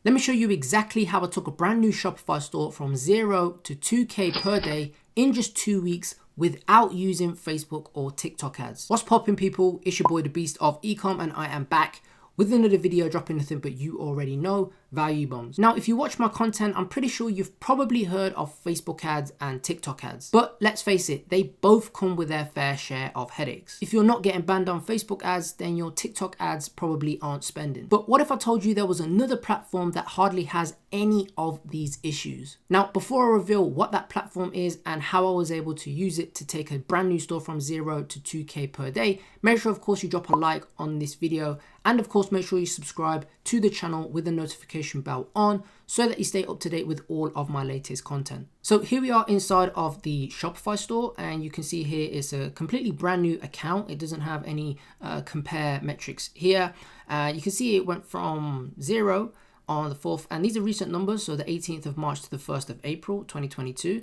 Let me show you exactly how I took a brand new Shopify store from 0 to 2K per day in just 2 weeks without using Facebook or TikTok ads. What's poppin', people? It's your boy the Beast of Ecom, and I am back with another video dropping nothing but you already know, value bombs. Now, if you watch my content, I'm pretty sure you've probably heard of Facebook ads and TikTok ads. But let's face it, they both come with their fair share of headaches. If you're not getting banned on Facebook ads, then your TikTok ads probably aren't spending. But what if I told you there was another platform that hardly has any of these issues? Now, before I reveal what that platform is and how I was able to use it to take a brand new store from 0 to 2K per day, make sure, of course, you drop a like on this video. And of course, make sure you subscribe to the channel with the notification bell on so that you stay up to date with all of my latest content. So here we are inside of the Shopify store, and you can see here it's a completely brand new account. It doesn't have any compare metrics here. You can see it went from 0 on the 4th, and these are recent numbers, so the 18th of March to the 1st of April 2022.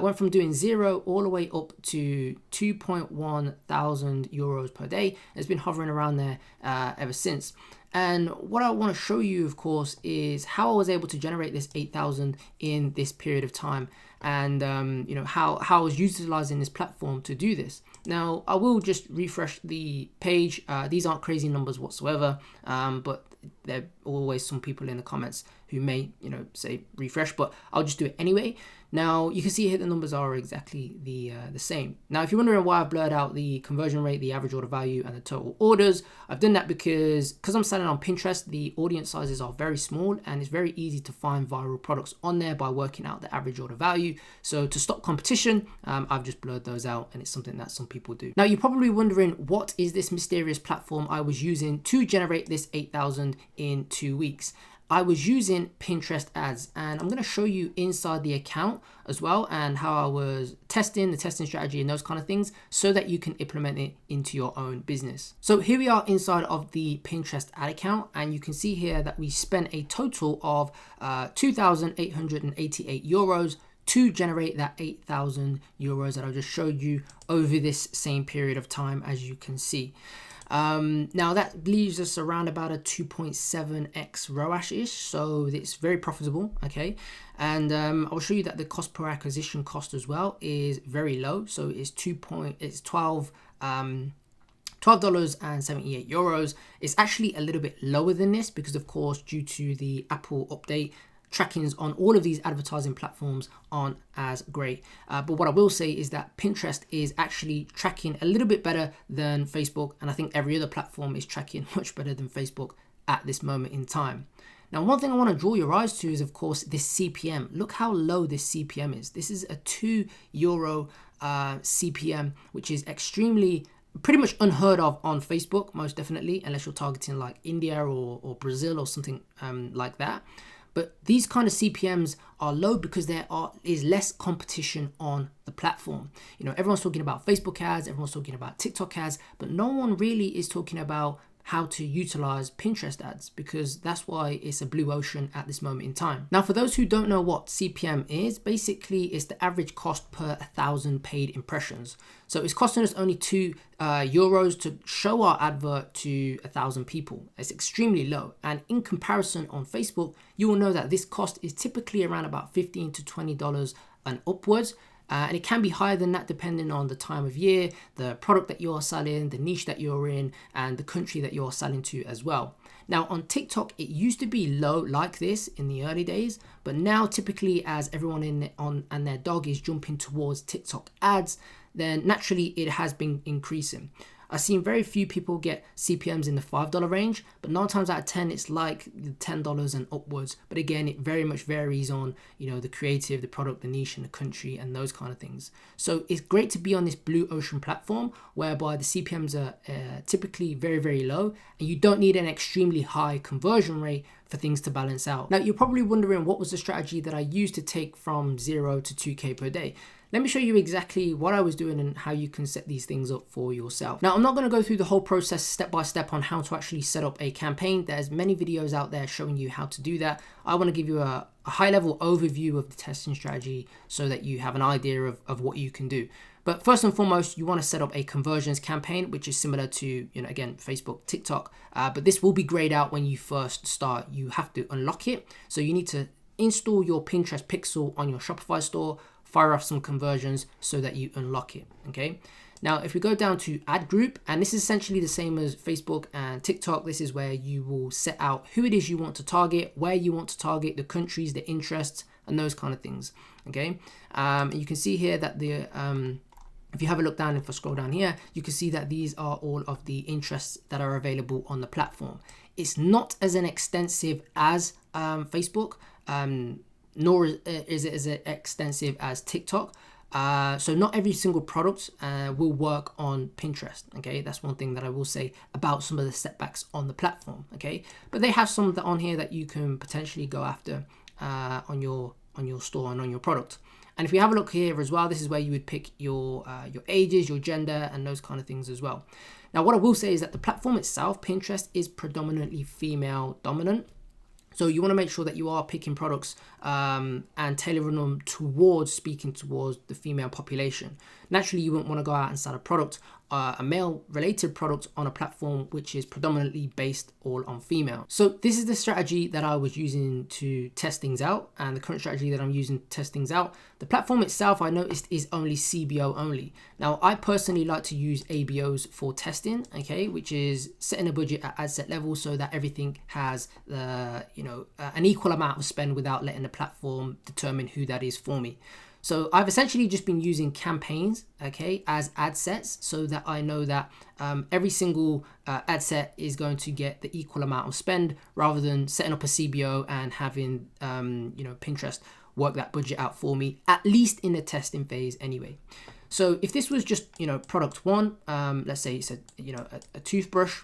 Went from doing 0 all the way up to 2.1 thousand euros per day. It's been hovering around there ever since. And what I want to show you, of course, is how I was able to generate this 8,000 in this period of time, and you know, how I was utilizing this platform to do this. Now, I will just refresh the page. These aren't crazy numbers whatsoever, but there are always some people in the comments who may, you know, say refresh, but I'll just do it anyway. Now, you can see here the numbers are exactly the same. Now, if you're wondering why I've blurred out the conversion rate, the average order value, and the total orders, I've done that because I'm selling on Pinterest, the audience sizes are very small, and it's very easy to find viral products on there by working out the average order value. So to stop competition, I've just blurred those out, and it's something that some people do. Now, you're probably wondering, what is this mysterious platform I was using to generate this 8,000 in 2 weeks? I was using Pinterest ads, and I'm going to show you inside the account as well, and how I was testing the testing strategy and those kind of things so that you can implement it into your own business. So here we are inside of the Pinterest ad account, and you can see here that we spent a total of 2,888 euros to generate that 8,000 euros that I just showed you over this same period of time, as you can see. Now that leaves us around about a 2.7x ROAS-ish, so it's very profitable, okay? And I'll show you that the cost per acquisition cost as well is very low, so it's $12.78 euros. It's actually a little bit lower than this because, of course, due to the Apple update, trackings on all of these advertising platforms aren't as great. But what I will say is that Pinterest is actually tracking a little bit better than Facebook, and I think every other platform is tracking much better than Facebook at this moment in time. Now, one thing I want to draw your eyes to is, of course, this CPM. Look how low this CPM is. This is a €2 CPM, which is extremely pretty much unheard of on Facebook, most definitely, unless you're targeting like India or Brazil or something like that. But these kind of CPMs are low because there is less competition on the platform. You know, everyone's talking about Facebook ads, everyone's talking about TikTok ads, but no one really is talking about how to utilize Pinterest ads, because that's why it's a blue ocean at this moment in time. Now, for those who don't know what CPM is, basically it's the average cost per 1,000 paid impressions. So it's costing us only €2 to show our advert to 1,000 people. It's extremely low. And in comparison on Facebook, you will know that this cost is typically around about $15 to $20 and upwards. And it can be higher than that depending on the time of year, the product that you are selling, the niche that you're in, and the country that you're selling to as well. Now, on TikTok, it used to be low like this in the early days, but now typically as everyone and their dog is jumping towards TikTok ads, then naturally it has been increasing. I've seen very few people get CPMs in the $5 range, but 9 times out of 10, it's like $10 and upwards. But again, it very much varies on, you know, the creative, the product, the niche, and the country, and those kind of things. So it's great to be on this blue ocean platform whereby the CPMs are typically very, very low, and you don't need an extremely high conversion rate for things to balance out. Now, you're probably wondering what was the strategy that I used to take from 0 to 2K per day. let me show you exactly what I was doing and how you can set these things up for yourself. Now, I'm not going to go through the whole process step by step on how to actually set up a campaign. There's many videos out there showing you how to do that. I want to give you a high level overview of the testing strategy so that you have an idea of what you can do. But first and foremost, you want to set up a conversions campaign, which is similar to, again, Facebook, TikTok. But this will be grayed out when you first start. You have to unlock it. So you need to install your Pinterest pixel on your Shopify store, fire off some conversions so that you unlock it, okay? Now, if we go down to add group, and this is essentially the same as Facebook and TikTok, this is where you will set out who it is you want to target, where you want to target, the countries, the interests, and those kind of things, okay? You can see here that if you have a look down, if I scroll down here, you can see that these are all of the interests that are available on the platform. It's not as extensive as Facebook, nor is it as extensive as TikTok. So not every single product will work on Pinterest, okay? That's one thing that I will say about some of the setbacks on the platform, okay? But they have some that on here that you can potentially go after on your store and on your product. And if you have a look here as well, this is where you would pick your ages, your gender, and those kind of things as well. Now, what I will say is that the platform itself, Pinterest, is predominantly female dominant. So you want to make sure that you are picking products and tailoring them speaking towards the female population. Naturally, you wouldn't want to go out and sell a product, a male-related product on a platform which is predominantly based all on female. So this is the strategy that I was using to test things out, and the current strategy that I'm using to test things out. The platform itself, I noticed, is only CBO only. Now, I personally like to use ABOs for testing, okay, which is setting a budget at ad set level so that everything has an equal amount of spend without letting the platform determine who that is for me. So I've essentially just been using campaigns, okay, as ad sets so that I know that every single ad set is going to get the equal amount of spend rather than setting up a CBO and having, Pinterest work that budget out for me, at least in the testing phase anyway. So if this was just, product one, let's say it's a toothbrush,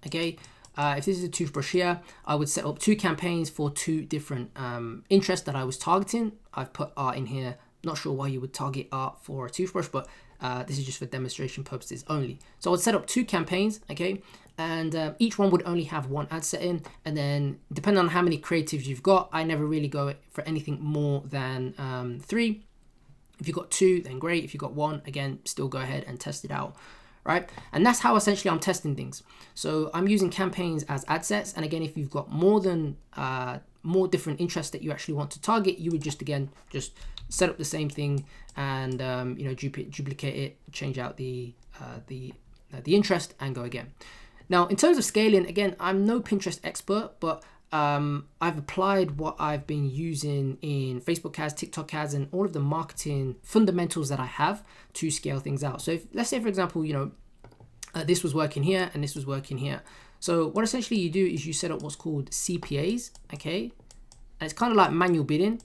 okay. If this is a toothbrush here, I would set up 2 campaigns for 2 different interests that I was targeting. I've put art in here. Not sure why you would target art for a toothbrush, but this is just for demonstration purposes only. So I would set up 2 campaigns, okay? And each one would only have 1 ad set in. And then depending on how many creatives you've got, I never really go for anything more than 3. If you've got 2, then great. If you've got 1, again, still go ahead and test it out. Right? And that's how essentially I'm testing things. So I'm using campaigns as ad sets. And again, if you've got more different interests that you actually want to target, you would just set up the same thing and duplicate it, change out the interest, and go again. Now, in terms of scaling, again, I'm no Pinterest expert, but I've applied what I've been using in Facebook ads, TikTok ads, and all of the marketing fundamentals that I have to scale things out. So let's say, for example, this was working here and this was working here. So what essentially you do is you set up what's called CPAs, okay? And it's kind of like manual bidding,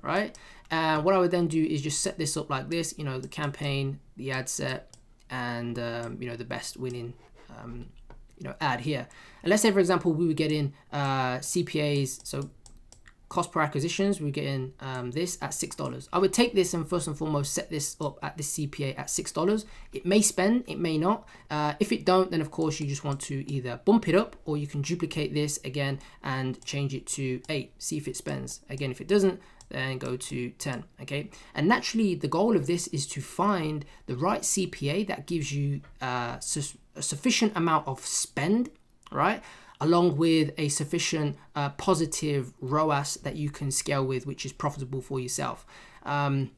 right? And what I would then do is just set this up like this, the campaign, the ad set, and the best winning ad here. And let's say, for example, we were getting CPAs, so cost per acquisitions, we were getting this at $6. I would take this and first and foremost set this up at this CPA at $6. It may spend, it may not. If it don't, then of course you just want to either bump it up, or you can duplicate this again and change it to 8, see if it spends. Again, if it doesn't, then go to 10, okay? And naturally, the goal of this is to find the right CPA that gives you a sufficient amount of spend, right? Along with a sufficient positive ROAS that you can scale with, which is profitable for yourself. And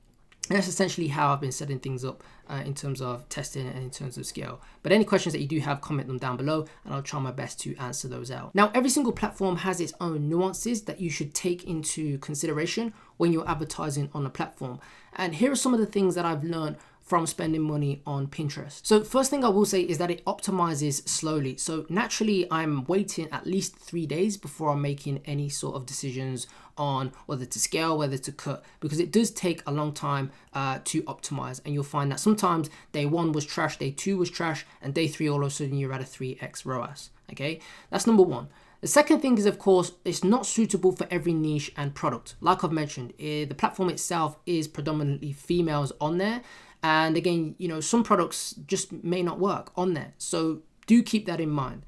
that's essentially how I've been setting things up in terms of testing and in terms of scale. But any questions that you do have, comment them down below and I'll try my best to answer those out. Now, every single platform has its own nuances that you should take into consideration when you're advertising on a platform. And here are some of the things that I've learned from spending money on Pinterest. So first thing I will say is that it optimizes slowly. So naturally, I'm waiting at least 3 days before I'm making any sort of decisions on whether to scale, whether to cut, because it does take a long time to optimize. And you'll find that sometimes day 1 was trash, day 2 was trash, and day 3 all of a sudden you're at a 3x ROAS. Okay, that's number 1. The second thing is, of course, it's not suitable for every niche and product. Like I've mentioned, the platform itself is predominantly females on there. And again, some products just may not work on there. So do keep that in mind.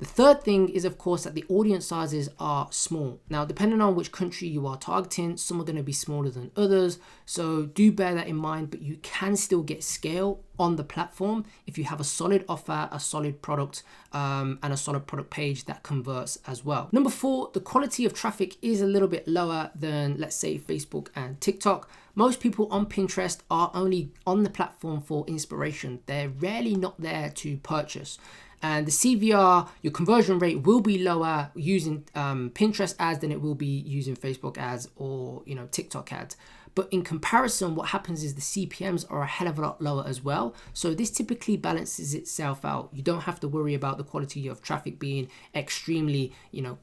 The third thing is, of course, that the audience sizes are small. Now, depending on which country you are targeting, some are going to be smaller than others. So do bear that in mind, but you can still get scale on the platform if you have a solid offer, a solid product, and a solid product page that converts as well. Number 4, the quality of traffic is a little bit lower than, let's say, Facebook and TikTok. Most people on Pinterest are only on the platform for inspiration. They're rarely not there to purchase. And the CVR, your conversion rate will be lower using Pinterest ads than it will be using Facebook ads or TikTok ads. But in comparison, what happens is the CPMs are a hell of a lot lower as well. So this typically balances itself out. You don't have to worry about the quality of traffic being extremely,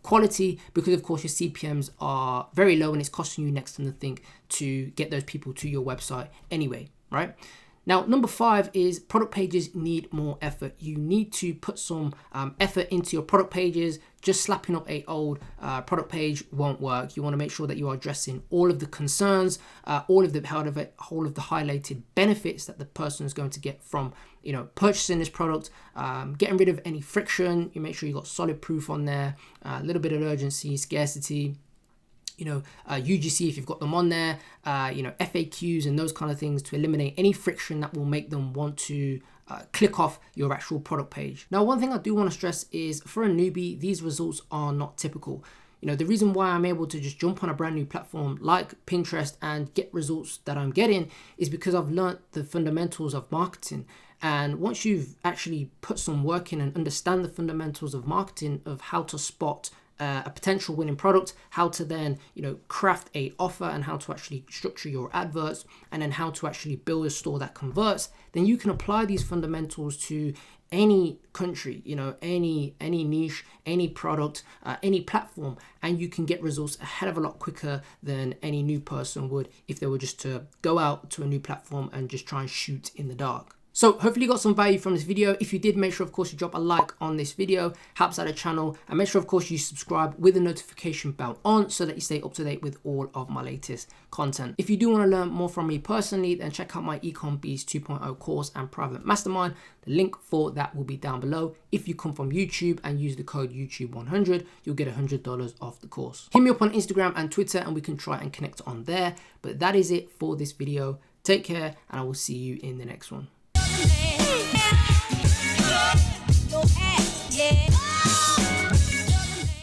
quality, because of course your CPMs are very low and it's costing you next to nothing to get those people to your website anyway, right? Now, number 5 is product pages need more effort. You need to put some effort into your product pages. Just slapping up a old product page won't work. You want to make sure that you are addressing all of the concerns, all of the highlighted benefits that the person is going to get from purchasing this product, getting rid of any friction. You make sure you got solid proof on there, a little bit of urgency, scarcity. UGC if you've got them on there, FAQs and those kind of things to eliminate any friction that will make them want to click off your actual product page. Now, one thing I do want to stress is for a newbie, these results are not typical. The reason why I'm able to just jump on a brand new platform like Pinterest and get results that I'm getting is because I've learned the fundamentals of marketing. And once you've actually put some work in and understand the fundamentals of marketing, of how to spot a potential winning product, how to then craft a offer and how to actually structure your adverts, and then how to actually build a store that converts, then you can apply these fundamentals to any country, any niche, any product, any platform, and you can get results a hell of a lot quicker than any new person would if they were just to go out to a new platform and just try and shoot in the dark. So hopefully you got some value from this video. If you did, make sure of course you drop a like on this video, helps out the channel, and make sure of course you subscribe with the notification bell on so that you stay up to date with all of my latest content. If you do want to learn more from me personally, then check out my Ecom Beast 2.0 course and private mastermind. The link for that will be down below. If you come from YouTube and use the code YouTube100, you'll get $100 off the course. Hit me up on Instagram and Twitter and we can try and connect on there. But that is it for this video. Take care and I will see you in the next one. Yeah.